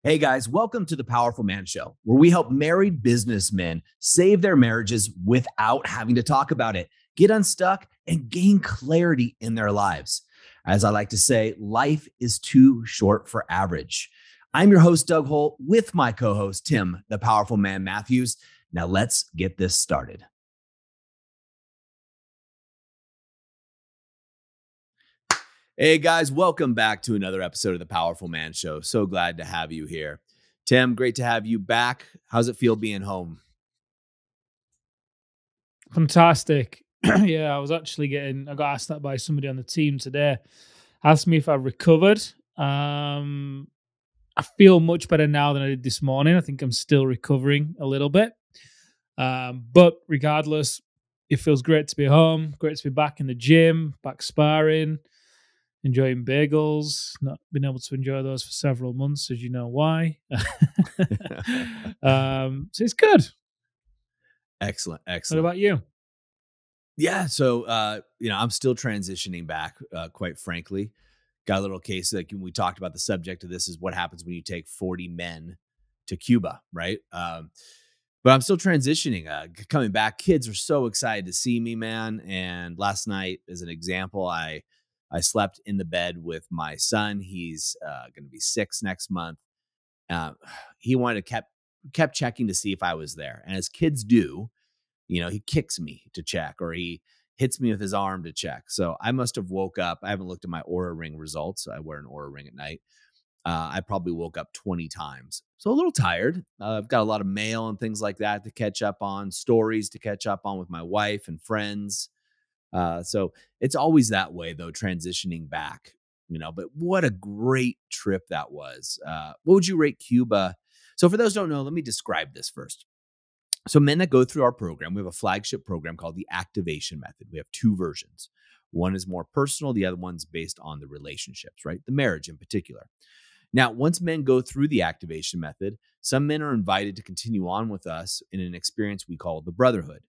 Hey guys, welcome to the Powerful Man Show, where we help married businessmen save their marriages without having to talk about it, get unstuck, and gain clarity in their lives. As I like to say, life is too short for average. I'm your host, Doug Holt, with my co host, Tim, the Powerful Man Matthews. Now let's get this started. Hey guys, welcome back to another episode of the Powerful Man Show. So glad to have you here. Tim, great to have you back. How's it feel being home? Fantastic. Yeah, I got asked that by somebody on the team today. Asked me if I recovered. I feel much better now than I did this morning. I think I'm still recovering a little bit. But regardless, it feels great to be home, great to be back in the gym, back sparring, enjoying bagels. Not been able to enjoy those for several months, as you know why. So it's good. Excellent. What about you? Yeah. So, I'm still transitioning back, quite frankly. Got a little case, like we talked about the subject of this is what happens when you take 40 men to Cuba, right? But I'm still transitioning, coming back. Kids are so excited to see me, man. And last night, as an example, I slept in the bed with my son. He's going to be 6 next month. He wanted to kept checking to see if I was there, and as kids do, he kicks me to check or he hits me with his arm to check. So I must have woke up. I haven't looked at my Aura Ring results. I wear an Aura Ring at night. I probably woke up 20 times. So a little tired. I've got a lot of mail and things like that to catch up on, stories to catch up on with my wife and friends. So it's always that way, though, transitioning back, but what a great trip that was. What would you rate Cuba? So for those who don't know, let me describe this first. So men that go through our program, we have a flagship program called the activation method. We have two versions. One is more personal. The other one's based on the relationships, right? The marriage in particular. Now, once men go through the activation method, some men are invited to continue on with us in an experience we call the Brotherhood.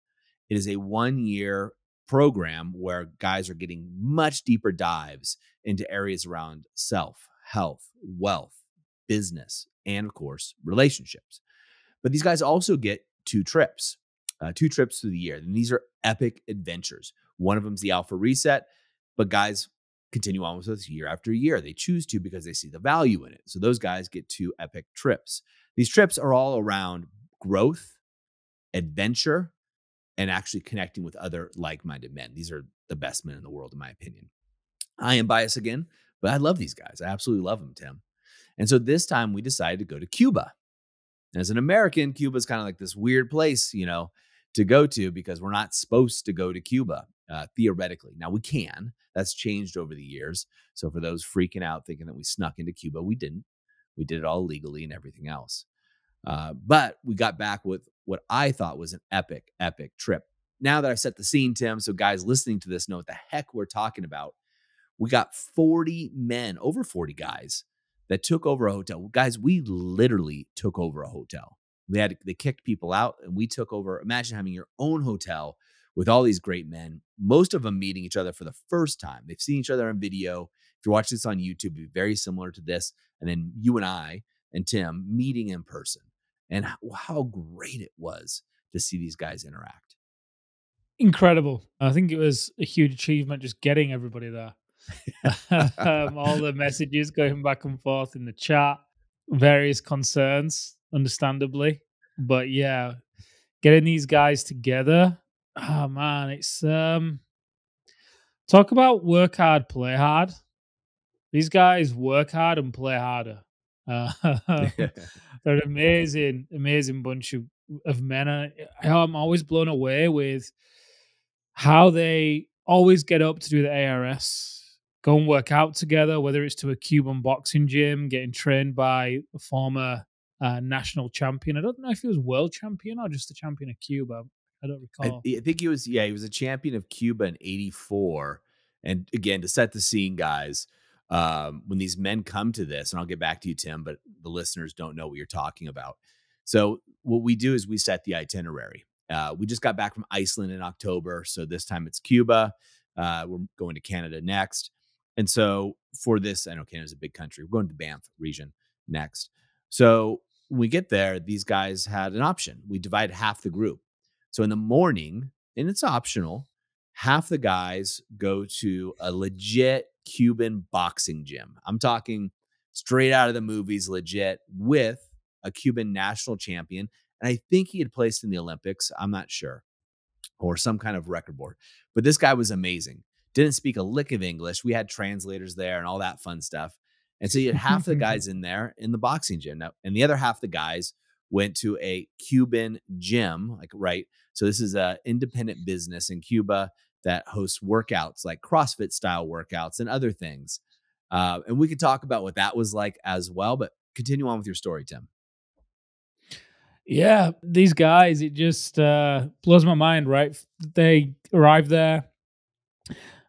It is a 1-year program where guys are getting much deeper dives into areas around self, health, wealth, business, and of course, relationships. But these guys also get two trips through the year. And these are epic adventures. One of them is the Alpha Reset, but guys continue on with us year after year. They choose to because they see the value in it. So those guys get two epic trips. These trips are all around growth, adventure, and actually connecting with other like-minded men. These are the best men in the world, in my opinion. I am biased again, but I love these guys. I absolutely love them, Tim. And so this time we decided to go to Cuba. As an American, Cuba's kind of like this weird place, to go to because we're not supposed to go to Cuba, theoretically. Now we can. That's changed over the years. So for those freaking out thinking that we snuck into Cuba, we didn't. We did it all legally and everything else. But we got back with what I thought was an epic, epic trip. Now that I've set the scene, Tim, so guys listening to this know what the heck we're talking about. We got 40 men, over 40 guys that took over a hotel. Guys, we literally took over a hotel. They kicked people out and we took over. Imagine having your own hotel with all these great men, most of them meeting each other for the first time. They've seen each other on video. If you're watching this on YouTube, it'd be very similar to this. And then you and I and Tim meeting in person. And how great it was to see these guys interact. Incredible. I think it was a huge achievement just getting everybody there. All the messages going back and forth in the chat, various concerns, understandably. But yeah, getting these guys together, oh man, it's talk about work hard, play hard. These guys work hard and play harder. They're an amazing bunch of men. I'm always blown away with how they always get up to do the ARS, go and work out together, whether it's to a Cuban boxing gym, getting trained by a former national champion. I don't know if he was world champion or just the champion of Cuba. I don't recall. I think he was a champion of Cuba in 84. And again, to set the scene, guys, when these men come to this, and I'll get back to you, Tim, but the listeners don't know what you're talking about. So what we do is we set the itinerary. We just got back from Iceland in October. So this time it's Cuba. We're going to Canada next. And so for this, I know Canada's a big country. We're going to the Banff region next. So when we get there, these guys had an option. We divided half the group. So in the morning, and it's optional, half the guys go to a legit Cuban boxing gym. I'm talking straight out of the movies, legit, with a Cuban national champion. And I think he had placed in the Olympics. I'm not sure, or some kind of record board. But this guy was amazing. Didn't speak a lick of English. We had translators there and all that fun stuff. And so you had half the guys in there in the boxing gym. Now, and the other half the guys went to a Cuban gym, like, right. So this is a independent business in Cuba that hosts workouts like CrossFit style workouts and other things. And we could talk about what that was like as well, but continue on with your story, Tim. Yeah, these guys, it just blows my mind, right? They arrive there,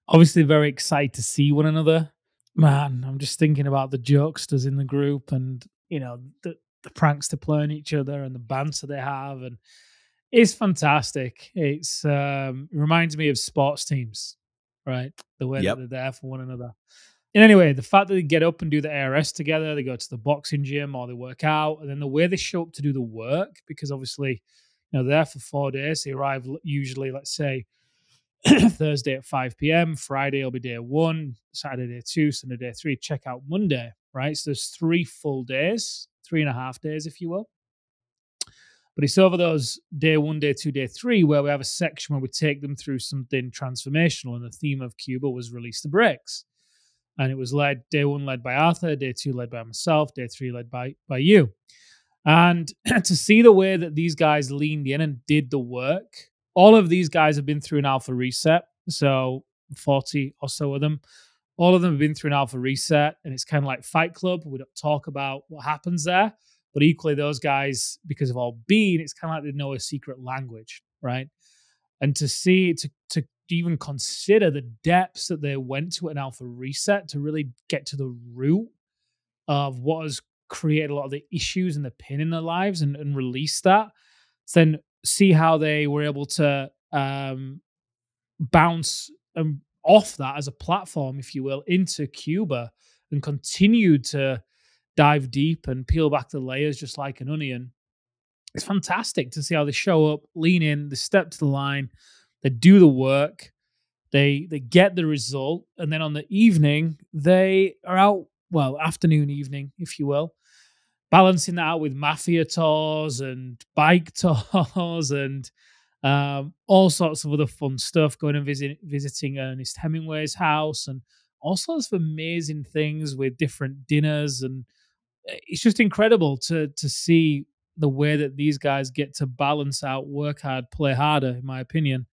obviously very excited to see one another. Man, I'm just thinking about the jokesters in the group and, the pranks they play on each other and the banter they have. And it's fantastic. It reminds me of sports teams, right? The way that Yep. they're there for one another. And anyway, the fact that they get up and do the ARS together, they go to the boxing gym or they work out, and then the way they show up to do the work, because obviously, they're there for 4 days. They arrive usually, let's say, Thursday at 5 p.m., Friday will be day one, Saturday day two, Sunday day three, check out Monday, right? So there's 3 full days, 3.5 days, if you will. But it's over those day one, day two, day three, where we have a section where we take them through something transformational. And the theme of Cuba was release the brakes. And it was day one led by Arthur, day two led by myself, day three led by you. And to see the way that these guys leaned in and did the work, all of these guys have been through an alpha reset. So 40 or so of them, all of them have been through an alpha reset. And it's kind of like Fight Club. We don't talk about what happens there. But equally, those guys, because of all being, it's kind of like they know a secret language, right? And to see, to even consider the depths that they went to an alpha reset to really get to the root of what has created a lot of the issues and the pain in their lives and release that, then see how they were able to bounce off that as a platform, if you will, into Cuba and continue to dive deep and peel back the layers just like an onion. It's fantastic to see how they show up, lean in, they step to the line, they do the work, they get the result, and then on the evening, they are out, well, afternoon, evening, if you will, balancing that out with mafia tours and bike tours and all sorts of other fun stuff, going and visiting Ernest Hemingway's house and all sorts of amazing things with different dinners. And it's just incredible to see the way that these guys get to balance out, work hard, play harder, in my opinion.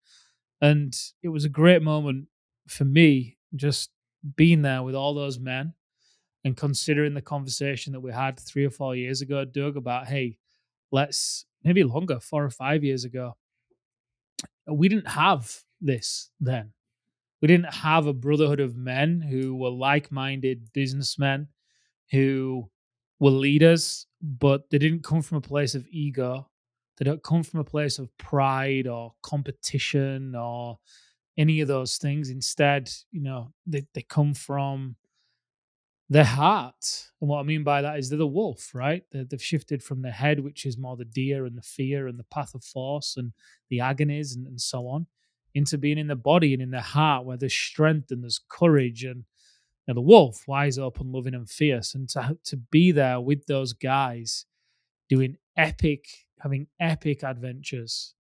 And it was a great moment for me, just being there with all those men and considering the conversation that we had 3 or 4 years ago, Doug, about, hey, let's maybe longer, 4 or 5 years ago. We didn't have this then. We didn't have a brotherhood of men who were like-minded businessmen who were leaders, but they didn't come from a place of ego. They don't come from a place of pride or competition or any of those things. Instead, they come from their heart. And what I mean by that is they're the wolf, right? They've shifted from the head, which is more the deer and the fear and the path of force and the agonies and so on, into being in the body and in the heart where there's strength and there's courage and the wolf, wise, open, loving, and fierce. And to be there with those guys doing having epic adventures,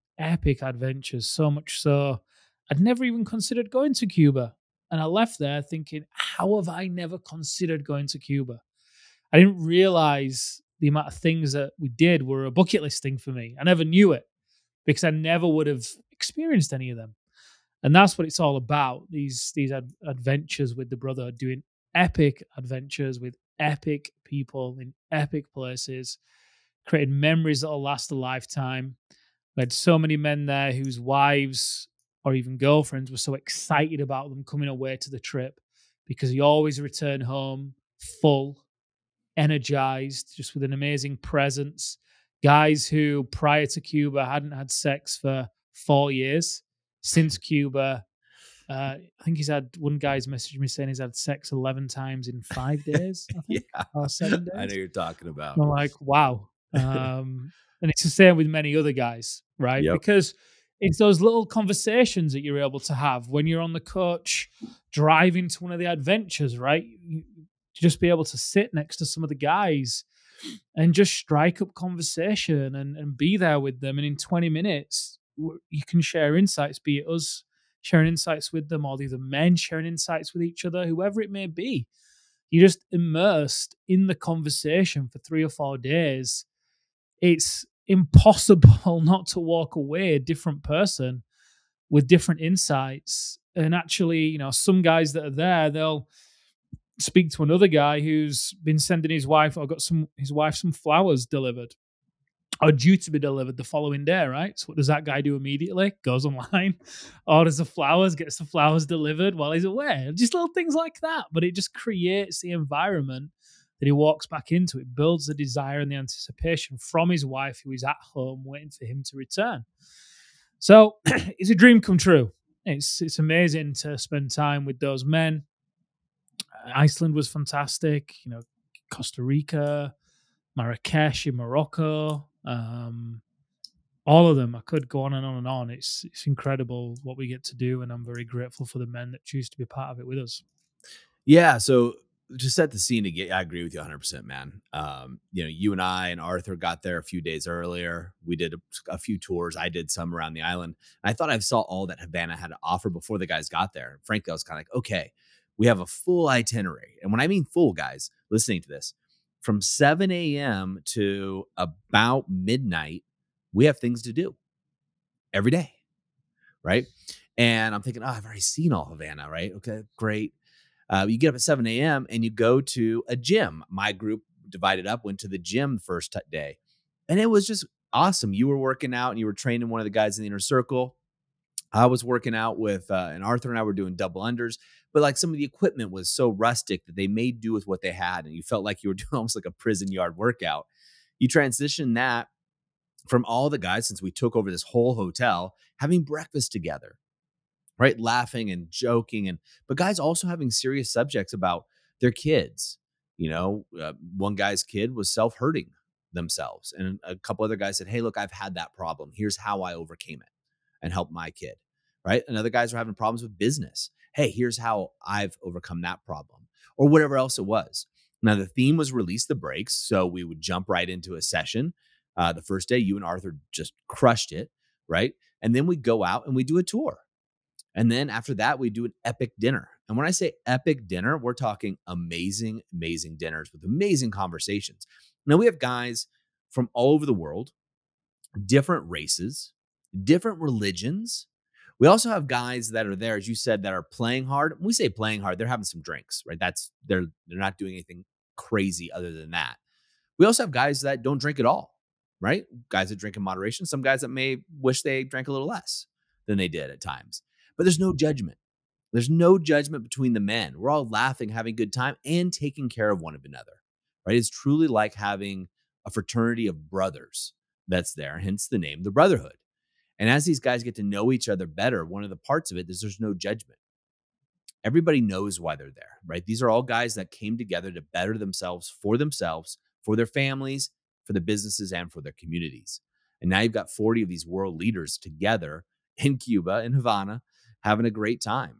so much so I'd never even considered going to Cuba. And I left there thinking, how have I never considered going to Cuba? I didn't realize the amount of things that we did were a bucket list thing for me. I never knew it because I never would have experienced any of them. And that's what it's all about, these adventures with the Brotherhood, doing epic adventures with epic people in epic places, creating memories that will last a lifetime. We had so many men there whose wives or even girlfriends were so excited about them coming away to the trip because you always return home full, energized, just with an amazing presence. Guys who prior to Cuba hadn't had sex for 4 years. Since Cuba, I think he's had one guy's messaged me saying he's had sex 11 times in 5 days, I think, Yeah. or seven I know days. you're talking about. I'm like, wow. And it's the same with many other guys, right? Yep. Because it's those little conversations that you're able to have when you're on the coach driving to one of the adventures, right? Just be able to sit next to some of the guys and just strike up conversation and be there with them. And in 20 minutes, you can share insights, be it us sharing insights with them or the other men sharing insights with each other, whoever it may be. You're just immersed in the conversation for 3 or 4 days. It's impossible not to walk away a different person with different insights. And actually, some guys that are there, they'll speak to another guy who's been sending his wife or got his wife some flowers delivered are due to be delivered the following day, right? So what does that guy do immediately? Goes online, orders the flowers, gets the flowers delivered while he's away. Just little things like that. But it just creates the environment that he walks back into. It builds the desire and the anticipation from his wife who is at home waiting for him to return. So it's a dream come true. It's amazing to spend time with those men. Iceland was fantastic. Costa Rica, Marrakesh in Morocco, all of them. I could go on and on and on. It's incredible what we get to do, and I'm very grateful for the men that choose to be part of it with us. Yeah. So to set the scene again, I agree with you 100%, man. You and I and Arthur got there a few days earlier. We did a few tours. I did some around the island. I thought I saw all that Havana had to offer before the guys got there. Frankly, I was kind of like, okay, we have a full itinerary. And when I mean full, guys, listening to this, from 7 a.m. to about midnight, we have things to do every day. Right. And I'm thinking, oh, I've already seen all Havana. Right. Okay, great. You get up at 7 a.m. and you go to a gym. My group divided up, went to the gym the first day. And it was just awesome. You were working out and you were training one of the guys in the inner circle. I was working out with, and Arthur and I were doing double unders, but like some of the equipment was so rustic that they made do with what they had. And you felt like you were doing almost like a prison yard workout. You transition that from all the guys, since we took over this whole hotel, having breakfast together, right? Laughing and joking. But guys also having serious subjects about their kids. One guy's kid was self-hurting themselves. And a couple other guys said, hey, look, I've had that problem. Here's how I overcame it and helped my kid, right? And other guys are having problems with business. Hey, here's how I've overcome that problem or whatever else it was. Now, the theme was release the brakes. So we would jump right into a session. The first day, you and Arthur just crushed it, right? And then we go out and we do a tour. And then after that, we do an epic dinner. And when I say epic dinner, we're talking amazing, amazing dinners with amazing conversations. Now, we have guys from all over the world, different races, different religions. We also have guys that are there, as you said, that are playing hard. When we say playing hard, they're having some drinks, right? They're not doing anything crazy other than that. We also have guys that don't drink at all, right? Guys that drink in moderation. Some guys that may wish they drank a little less than they did at times. But there's no judgment. There's no judgment between the men. We're all laughing, having a good time, and taking care of one another, right? It's truly like having a fraternity of brothers that's there, hence the name, the Brotherhood. And as these guys get to know each other better, one of the parts of it is there's no judgment. Everybody knows why they're there, right? These are all guys that came together to better themselves, for their families, for the businesses, and for their communities. And now you've got 40 of these world leaders together in Cuba, in Havana, having a great time.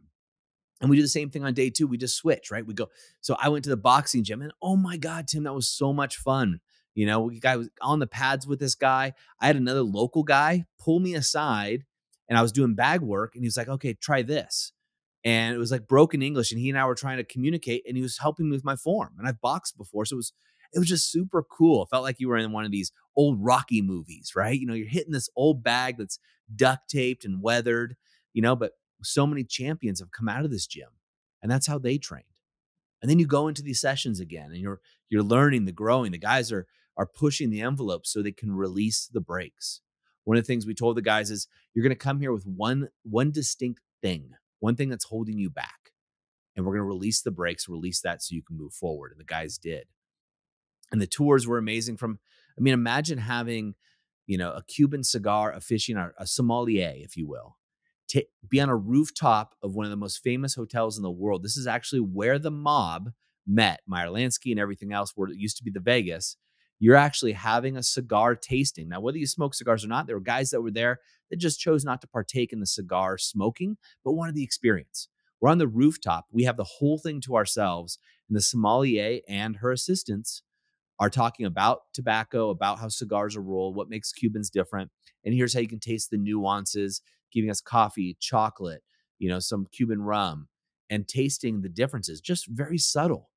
And we do the same thing on day 2. We just switch, right? We go. So I went to the boxing gym and oh my God, Tim, that was so much fun. The guy was on the pads with this guy. I had another local guy pull me aside and I was doing bag work and he was like, okay, try this. And it was like broken English. And he and I were trying to communicate and he was helping me with my form. And I've boxed before. So it was just super cool. It felt like you were in one of these old Rocky movies, right? You're hitting this old bag that's duct taped and weathered, but so many champions have come out of this gym and that's how they trained. And then you go into these sessions again and you're learning, the growing. The guys are pushing the envelope so they can release the brakes. One of the things we told the guys is you're going to come here with one distinct thing, one thing that's holding you back. And we're going to release the brakes, release that so you can move forward. And the guys did. And the tours were amazing imagine having, a Cuban cigar aficionado, a sommelier, if you will, be on a rooftop of one of the most famous hotels in the world. This is actually where the mob met, Meyer Lansky and everything else, where it used to be the Vegas. You're actually having a cigar tasting. Now, whether you smoke cigars or not, there were guys that were there that just chose not to partake in the cigar smoking, but wanted the experience. We're on the rooftop. We have the whole thing to ourselves, and the sommelier and her assistants are talking about tobacco, about how cigars are rolled, what makes Cubans different. And here's how you can taste the nuances, giving us coffee, chocolate, some Cuban rum, and tasting the differences, just very subtle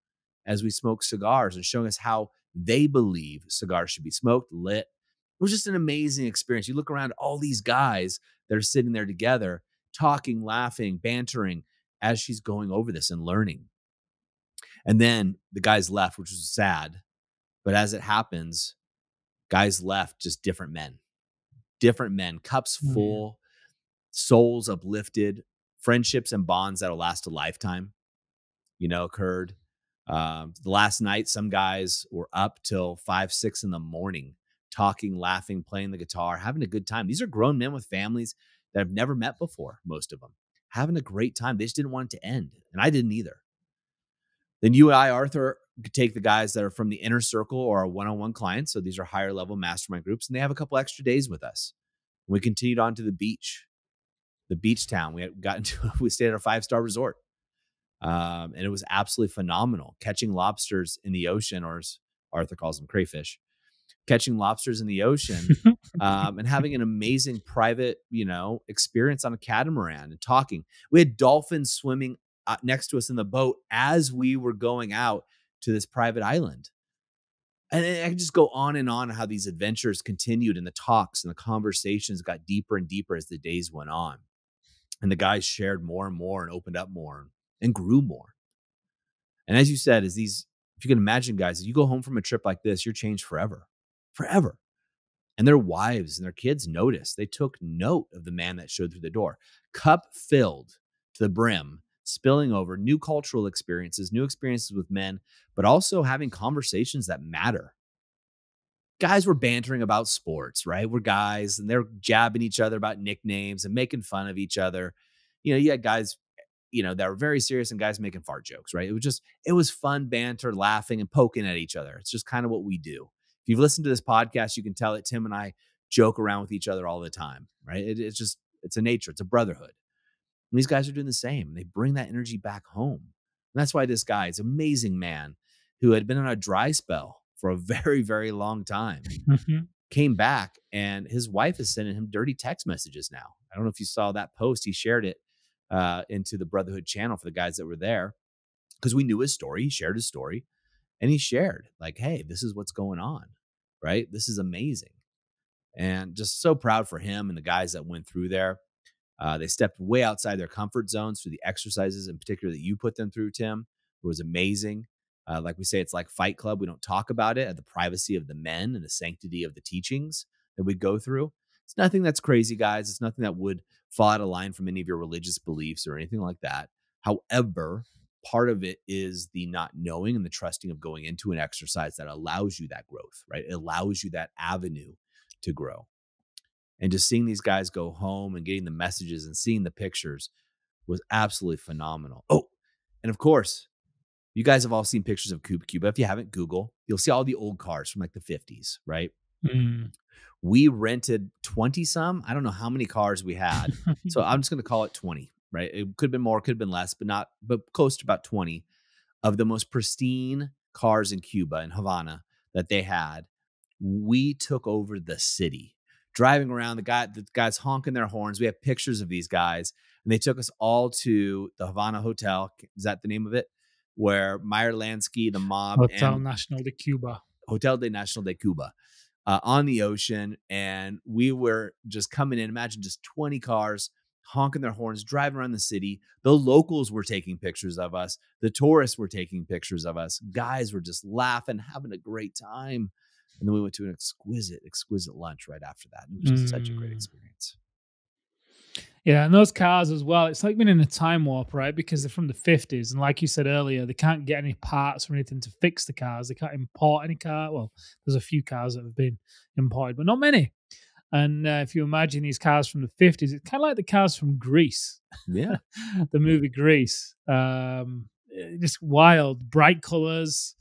as we smoke cigars and showing us how they believe cigars should be smoked, lit. It was just an amazing experience. You look around, all these guys that are sitting there together, talking, laughing, bantering as she's going over this and learning. And then the guys left, which was sad. But as it happens, guys left, just different men, cups Oh, yeah. full, souls uplifted, friendships and bonds that'll last a lifetime, occurred. The last night, some guys were up till 5, 6 in the morning, talking, laughing, playing the guitar, having a good time. These are grown men with families that have never met before, most of them, having a great time. They just didn't want it to end. And I didn't either. Then you and I, Arthur, could take the guys that are from the inner circle or our one-on-one clients. So these are higher level mastermind groups, and they have a couple extra days with us. We continued on to the beach town. We stayed at a 5-star resort. And it was absolutely phenomenal. Catching lobsters in the ocean, or as Arthur calls them, crayfish, catching lobsters in the ocean, and having an amazing private, experience on a catamaran and talking. We had dolphins swimming next to us in the boat as we were going out to this private island. And I can just go on and on how these adventures continued, and the talks and the conversations got deeper and deeper as the days went on. And the guys shared more and more and opened up more and grew more. And as you said, if you can imagine, guys, if you go home from a trip like this, you're changed forever, forever. And their wives and their kids noticed. They took note of the man that showed through the door, cup filled to the brim, spilling over, new cultural experiences, new experiences with men, but also having conversations that matter. Guys were bantering about sports, right? We're guys, and they're jabbing each other about nicknames and making fun of each other. You had guys, that were very serious, and guys making fart jokes, right? It was fun banter, laughing and poking at each other. It's just kind of what we do. If you've listened to this podcast, you can tell that Tim and I joke around with each other all the time, right? It's a nature. It's a brotherhood. And these guys are doing the same. They bring that energy back home. And that's why this guy is an amazing man who had been on a dry spell for a very, very long time, came back, and his wife is sending him dirty text messages now. I don't know if you saw that post. He shared it into the Brotherhood channel for the guys that were there, because we knew his story. He shared his story, and he shared like, hey, this is what's going on, right? This is amazing. And just so proud for him and the guys that went through there. They stepped way outside their comfort zones through the exercises in particular that you put them through, Tim. It was amazing. Like we say, it's like Fight Club. We don't talk about it at the privacy of the men and the sanctity of the teachings that we go through. It's nothing that's crazy, guys. It's nothing that would fall out of line from any of your religious beliefs or anything like that. However, part of it is the not knowing and the trusting of going into an exercise that allows you that growth, right? It allows you that avenue to grow. And just seeing these guys go home and getting the messages and seeing the pictures was absolutely phenomenal. Oh, and of course, you guys have all seen pictures of Cuba. If you haven't, Google. You'll see all the old cars from like the 50s, right? Mm. We rented 20 some. I don't know how many cars we had. So I'm just going to call it 20, right? It could have been more, could have been less, but close to about 20 of the most pristine cars in Cuba, in Havana, that they had. We took over the city, driving around, the guys honking their horns. We have pictures of these guys, and they took us all to the Havana Hotel. Is that the name of it? Where Meyer Lansky, the mob, Hotel and National de Cuba. Hotel de National de Cuba, on the ocean. And we were just coming in. Imagine just 20 cars honking their horns, driving around the city. The locals were taking pictures of us. The tourists were taking pictures of us. Guys were just laughing, having a great time. And then we went to an exquisite lunch right after that. It was just such a great experience. Yeah, and those cars as well, it's like being in a time warp, right? Because they're from the 50s. And like you said earlier, they can't get any parts or anything to fix the cars. They can't import any car. Well, there's a few cars that have been imported, but not many. And if you imagine these cars from the 50s, it's kind of like the cars from Grease, Yeah. the movie Grease. Just wild, bright colors,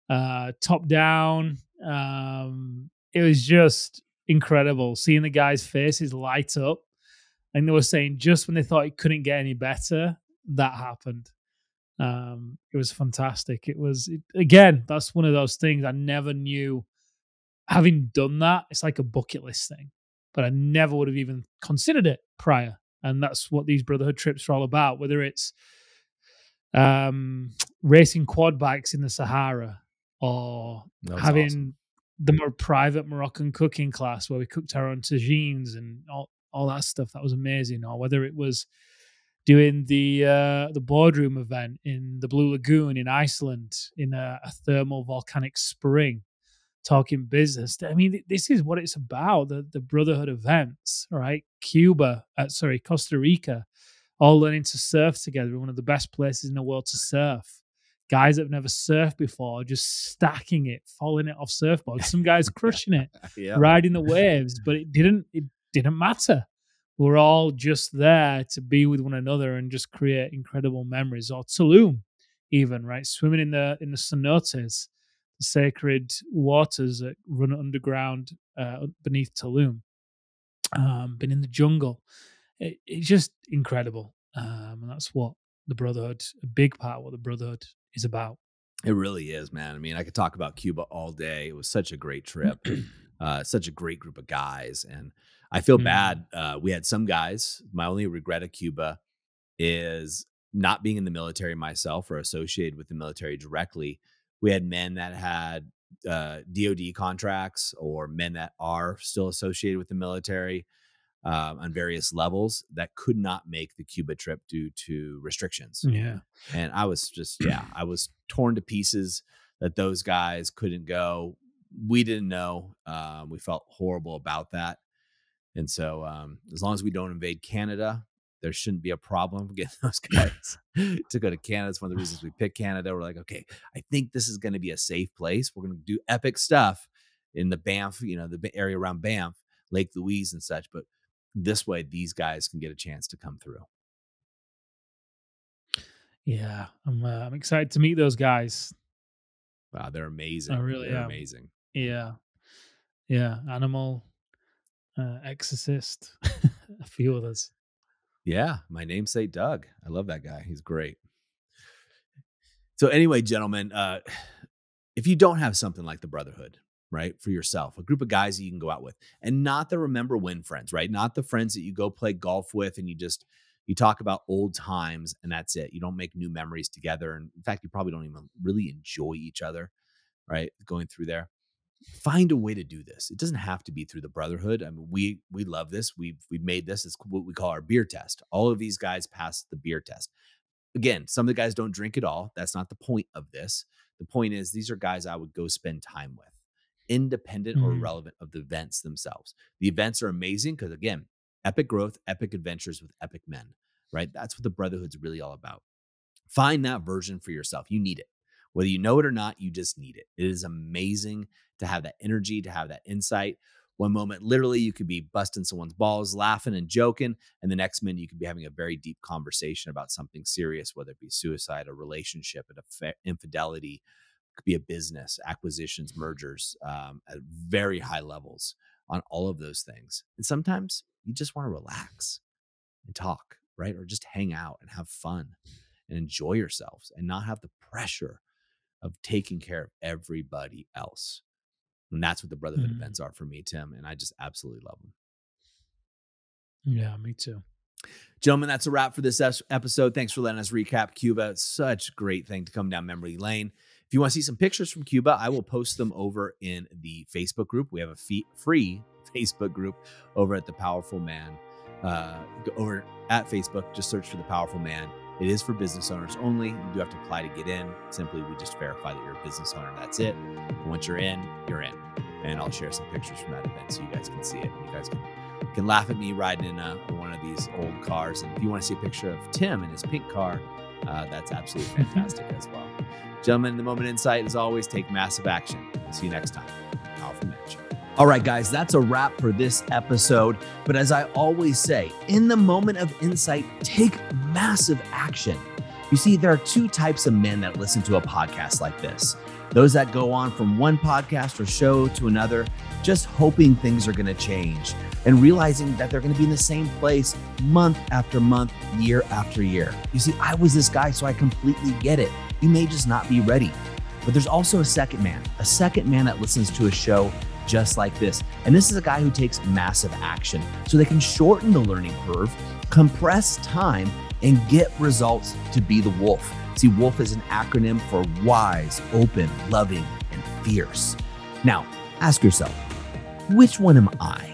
top down. It was just incredible seeing the guys' faces light up. And they were saying just when they thought it couldn't get any better, that happened. It was fantastic. Again, that's one of those things I never knew. Having done that, it's like a bucket list thing, but I never would have even considered it prior. And that's what these Brotherhood trips are all about, whether it's racing quad bikes in the Sahara, or That's awesome. having the more private Moroccan cooking class where we cooked our own tagines and all that stuff. That was amazing. Or whether it was doing the boardroom event in the Blue Lagoon in Iceland in a thermal volcanic spring, talking business. I mean, this is what it's about, the Brotherhood events, right? Costa Rica, all learning to surf together in one of the best places in the world to surf. Guys that have never surfed before, just stacking it, falling it off surfboards. Some guys crushing it, Yeah. riding the waves, but it didn't matter. We're all just there to be with one another and just create incredible memories. Or Tulum, even, right? Swimming in the cenotes, the sacred waters that run underground beneath Tulum. Been in the jungle. It's just incredible. And that's what the Brotherhood, a big part of what the Brotherhood is about. It really is, man. I mean, I could talk about Cuba all day. It was such a great trip, such a great group of guys. And I feel Mm, bad. We had some guys. My only regret at Cuba is not being in the military myself or associated with the military directly. We had men that had DoD contracts or men that are still associated with the military on various levels that could not make the Cuba trip due to restrictions. yeah. And I was just, yeah, I was torn to pieces that those guys couldn't go. We didn't know. We felt horrible about that. And so, as long as we don't invade Canada, there shouldn't be a problem getting those guys to go to Canada. It's one of the reasons we picked Canada. We're like, okay, I think this is going to be a safe place. We're going to do epic stuff in the Banff, the area around Banff, Lake Louise and such. But this way, these guys can get a chance to come through. Yeah, I'm excited to meet those guys. Wow, they're I amazing. really They're am. amazing. Yeah, yeah. Animal, Exorcist, a few others. Yeah, my namesake Doug. I love that guy. He's great. So anyway, gentlemen, if you don't have something like the Brotherhood, right, for yourself, a group of guys that you can go out with, and not the remember when friends, right? Not the friends that you go play golf with and you talk about old times and that's it. You don't make new memories together. And in fact, you probably don't even really enjoy each other, right? Going through there. Find a way to do this. It doesn't have to be through the Brotherhood. I mean, we love this. We've made this. It's what we call our beer test. All of these guys passed the beer test. Again, some of the guys don't drink at all. That's not the point of this. The point is these are guys I would go spend time with, independent or Mm, irrelevant of the events themselves. The events are amazing because, again, epic growth, epic adventures with epic men, right? That's what the Brotherhood's really all about. Find that version for yourself. You need it. Whether you know it or not, you just need it. It is amazing to have that energy, to have that insight. One moment, literally, you could be busting someone's balls, laughing and joking. And the next minute, you could be having a very deep conversation about something serious, whether it be suicide, a relationship, an infidelity, it could be a business, acquisitions, mergers at very high levels on all of those things. And sometimes you just want to relax and talk, right? Or just hang out and have fun and enjoy yourselves and not have the pressure of taking care of everybody else. And that's what the Brotherhood mm. events are for me, Tim. And I just absolutely love them. Yeah, me too. Gentlemen, that's a wrap for this episode. Thanks for letting us recap Cuba. It's such a great thing to come down memory lane. If you want to see some pictures from Cuba, I will post them over in the Facebook group. We have a free Facebook group over at The Powerful Man. Over at Facebook, just search for The Powerful Man. It is for business owners only. You do have to apply to get in. Simply, we just verify that you're a business owner. That's it. And once you're in, you're in. And I'll share some pictures from that event so you guys can see it. You guys can laugh at me riding in one of these old cars. And if you want to see a picture of Tim in his pink car, that's absolutely fantastic as well. Gentlemen, the Moment Insight, as always, take massive action. See you next time. Powerful Man Show. All right, guys, that's a wrap for this episode. But as I always say, in the moment of insight, take massive action. You see, there are two types of men that listen to a podcast like this. Those that go on from one podcast or show to another, just hoping things are going to change and realizing that they're going to be in the same place month after month, year after year. You see, I was this guy, so I completely get it. You may just not be ready. But there's also a second man that listens to a show just like this. And this is a guy who takes massive action so they can shorten the learning curve, compress time, and get results to be the wolf. See, wolf is an acronym for wise, open, loving, and fierce. Now, ask yourself, which one am I?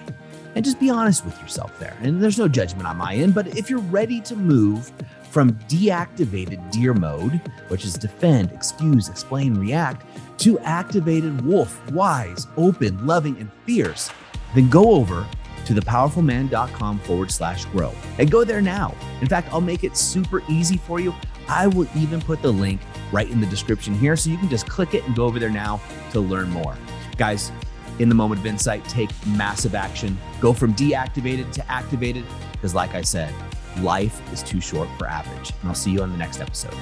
And just be honest with yourself there. And there's no judgment on my end, but if you're ready to move from deactivated deer mode, which is defend, excuse, explain, react, to activated wolf, wise, open, loving, and fierce, then go over to thepowerfulman.com/grow and go there now. In fact, I'll make it super easy for you. I will even put the link right in the description here so you can just click it and go over there now to learn more. Guys, in the moment of insight, take massive action. Go from deactivated to activated because like I said, life is too short for average. And I'll see you on the next episode.